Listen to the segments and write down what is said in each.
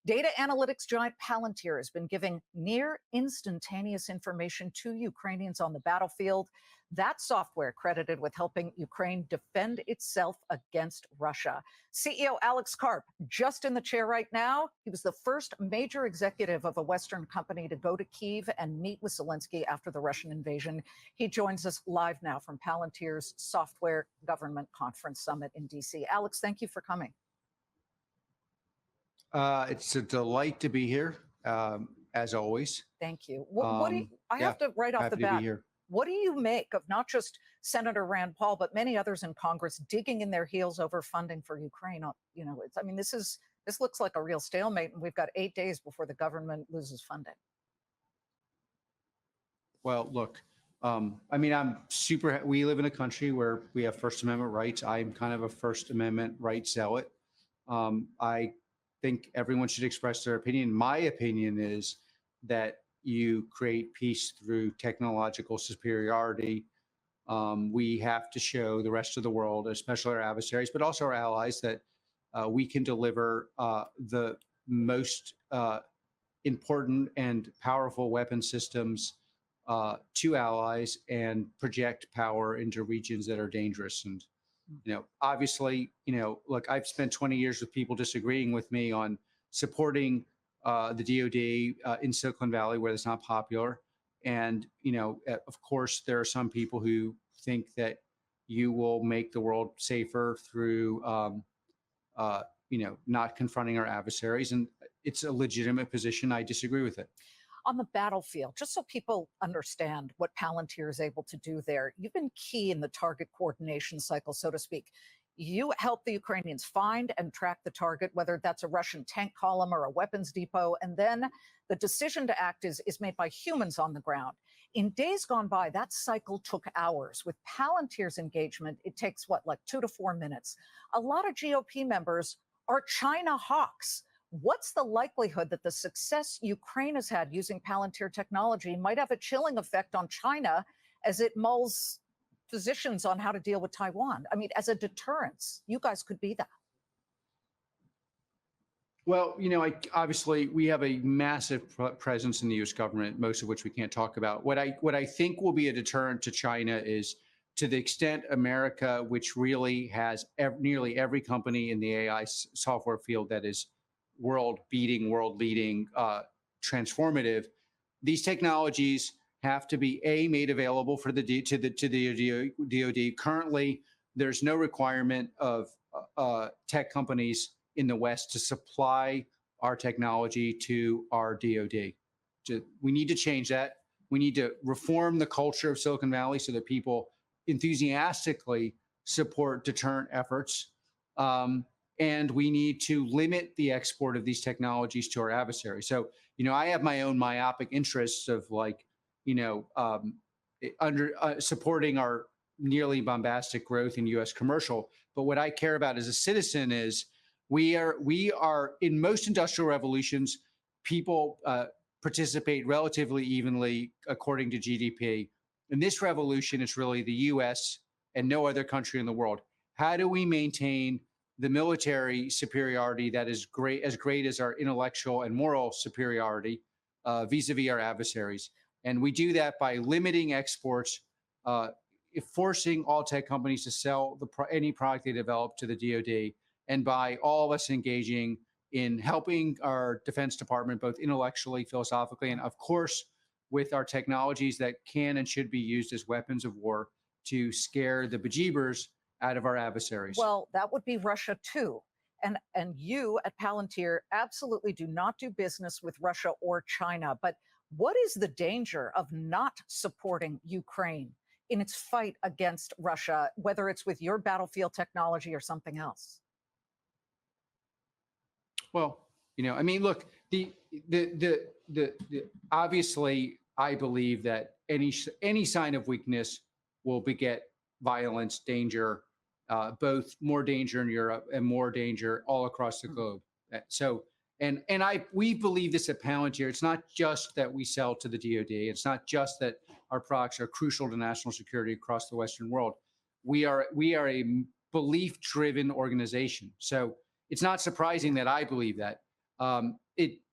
Data analytics giant Palantir has been giving near instantaneous information to Ukrainians on the battlefield. That software credited with helping Ukraine defend itself against Russia. CEO Alex Karp, just in the chair right now. He was the first major executive of a Western company to go to Kyiv and meet with Zelensky after the Russian invasion. He joins us live now from Palantir's Software Government Conference Summit in D.C. Alex, thank you for coming. It's a delight to be here, as always. Thank you. I have to right off the bat, what do you make of not just Senator Rand Paul, but many others in Congress digging in their heels over funding for Ukraine? You know, this looks like a real stalemate, and we've got 8 days before the government loses funding. Well, look, we live in a country where we have First Amendment rights. I'm kind of a First Amendment rights zealot. I think everyone should express their opinion. My opinion is that you create peace through technological superiority. We have to show the rest of the world, especially our adversaries, but also our allies, that we can deliver the most important and powerful weapon systems to allies and project power into regions that are dangerous. And obviously, look, I've spent 20 years with people disagreeing with me on supporting the DoD in Silicon Valley, where it's not popular. And, of course, there are some people who think that you will make the world safer through, not confronting our adversaries. And it's a legitimate position. I disagree with it. On the battlefield, just so people understand what Palantir is able to do there, you've been key in the target coordination cycle, so to speak. You help the Ukrainians find and track the target, whether that's a Russian tank column or a weapons depot, and then the decision to act is made by humans on the ground. In days gone by, that cycle took hours. With Palantir's engagement, it takes, like 2 to 4 minutes. A lot of GOP members are China hawks. What's the likelihood that the success Ukraine has had using Palantir technology might have a chilling effect on China as it mulls positions on how to deal with Taiwan? I mean, as a deterrence, you guys could be that. Well, obviously we have a massive presence in the U.S. government, most of which we can't talk about. What I think will be a deterrent to China is, to the extent America, which really has nearly every company in the AI software field that is world-beating, world-leading, transformative, these technologies have to be made available for the DoD. Currently, there's no requirement of tech companies in the West to supply our technology to our DoD. We need to change that. We need to reform the culture of Silicon Valley so that people enthusiastically support deterrent efforts. And we need to limit the export of these technologies to our adversaries. So, I have my own myopic interests of supporting our nearly bombastic growth in U.S. commercial. But what I care about as a citizen is we are in most industrial revolutions, people participate relatively evenly according to GDP. In this revolution, it's really the U.S. and no other country in the world. How do we maintain the military superiority that is as great as our intellectual and moral superiority vis-a-vis our adversaries? And we do that by limiting exports, forcing all tech companies to sell any product they develop to the DoD, and by all of us engaging in helping our Defense Department, both intellectually, philosophically, and of course, with our technologies that can and should be used as weapons of war to scare the bejeebers out of our adversaries. Well, that would be Russia too. And you at Palantir absolutely do not do business with Russia or China. But what is the danger of not supporting Ukraine in its fight against Russia, whether it's with your battlefield technology or something else? Well, look, obviously, I believe that any sign of weakness will beget violence, danger, both more danger in Europe and more danger all across the globe. So, we believe this at Palantir. It's not just that we sell to the DoD. It's not just that our products are crucial to national security across the Western world. We are a belief-driven organization. So it's not surprising that I believe that.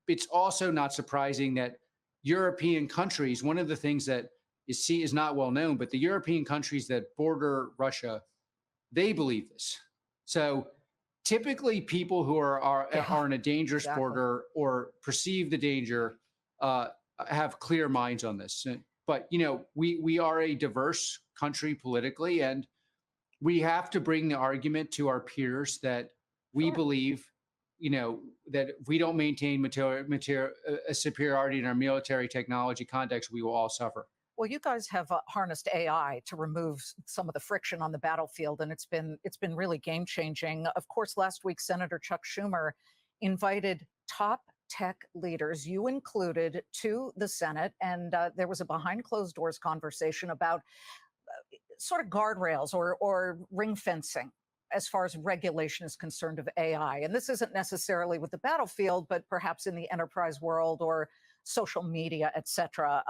it's also not surprising that European countries, one of the things that is not well known, but the European countries that border Russia, they believe this. So typically people who are in a dangerous exactly. border or perceive the danger have clear minds on this. But we are a diverse country politically, and we have to bring the argument to our peers that we Sure. believe, that if we don't maintain a superiority in our military technology context, we will all suffer. Well, you guys have harnessed AI to remove some of the friction on the battlefield, and it's been really game changing. Of course, last week Senator Chuck Schumer invited top tech leaders, you included, to the Senate, and there was a behind closed doors conversation about sort of guardrails or ring fencing as far as regulation is concerned of AI. And this isn't necessarily with the battlefield, but perhaps in the enterprise world or social media, et cetera.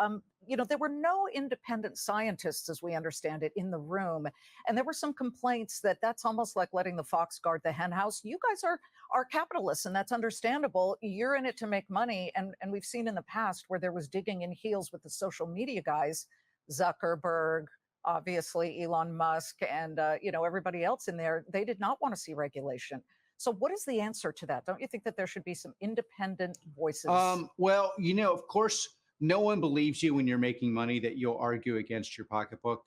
There were no independent scientists, as we understand it, in the room. And there were some complaints that that's almost like letting the fox guard the hen house. You guys are capitalists, and that's understandable. You're in it to make money. And we've seen in the past where there was digging in heels with the social media guys, Zuckerberg, obviously Elon Musk, and everybody else in there. They did not want to see regulation. So what is the answer to that? Don't you think that there should be some independent voices? Well, of course, no one believes you when you're making money that you'll argue against your pocketbook.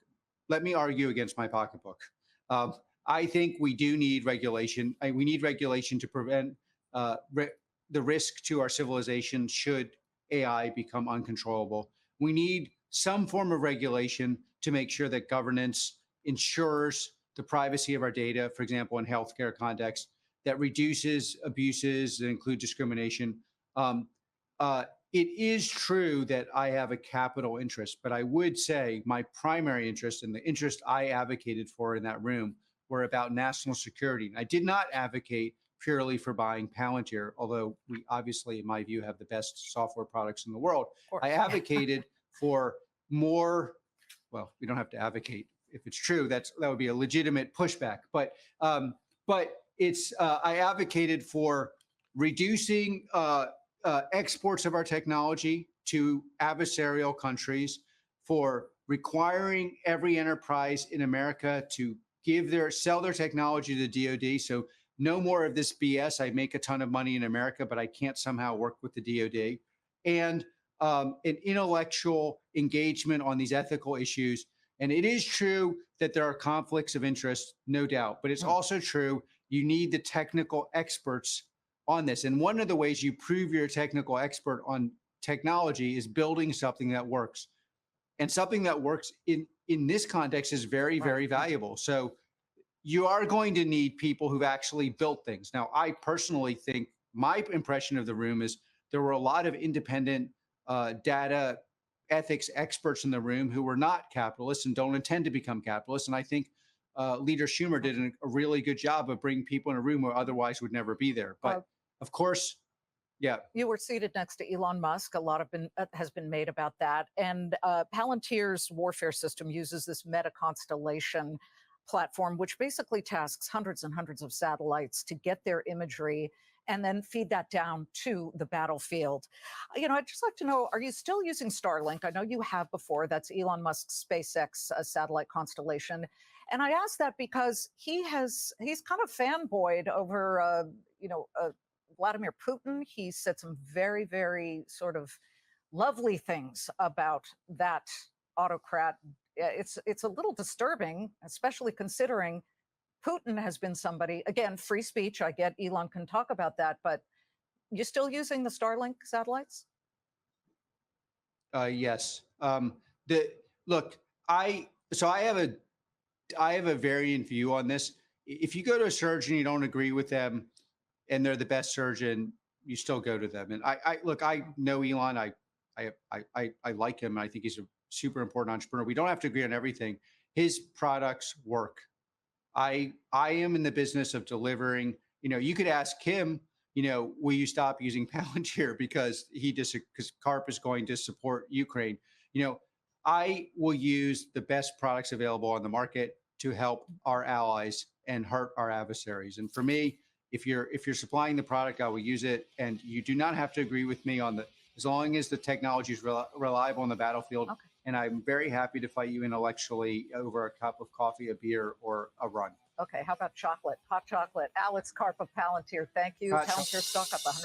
Let me argue against my pocketbook. I think we do need regulation. We need regulation to prevent the risk to our civilization should AI become uncontrollable. We need some form of regulation to make sure that governance ensures the privacy of our data, for example, in healthcare context, that reduces abuses that include discrimination. It is true that I have a capital interest, but I would say my primary interest and the interest I advocated for in that room were about national security. I did not advocate purely for buying Palantir, although we obviously, in my view, have the best software products in the world. I advocated for more, well, we don't have to advocate. If it's true, that would be a legitimate pushback. But it's I advocated for reducing exports of our technology to adversarial countries, for requiring every enterprise in America to sell their technology to the DoD. So no more of this BS. I make a ton of money in America, but I can't somehow work with the DoD. And an intellectual engagement on these ethical issues. And it is true that there are conflicts of interest, no doubt, but it's also true you need the technical experts on this. And one of the ways you prove you're a technical expert on technology is building something that works. And something that works in this context is very, very valuable. So you are going to need people who've actually built things. Now, I personally think my impression of the room is there were a lot of independent data ethics experts in the room who were not capitalists and don't intend to become capitalists. And I think Leader Schumer did a really good job of bringing people in a room who otherwise would never be there. But of course, yeah. You were seated next to Elon Musk. A lot has been made about that. And Palantir's warfare system uses this meta constellation platform, which basically tasks hundreds and hundreds of satellites to get their imagery and then feed that down to the battlefield. I'd just like to know, are you still using Starlink? I know you have before. That's Elon Musk's SpaceX satellite constellation. And I ask that because he's kind of fanboyed over, Vladimir Putin. He said some very, very sort of lovely things about that autocrat. It's a little disturbing, especially considering Putin has been somebody, again, free speech. I get Elon can talk about that, but you still using the Starlink satellites? Yes. I have a variant view on this. If you go to a surgeon, you don't agree with them, and they're the best surgeon, you still go to them. And I know Elon. I like him. I think he's a super important entrepreneur. We don't have to agree on everything. His products work. I am in the business of delivering. You could ask him, will you stop using Palantir because KARP is going to support Ukraine? I will use the best products available on the market to help our allies and hurt our adversaries. And for me, If you're supplying the product, I will use it. And you do not have to agree with me on as long as the technology is reliable on the battlefield. Okay. And I'm very happy to fight you intellectually over a cup of coffee, a beer, or a run. Okay, how about chocolate? Hot chocolate. Alex Karp of Palantir, thank you. Hot Palantir stock up 100.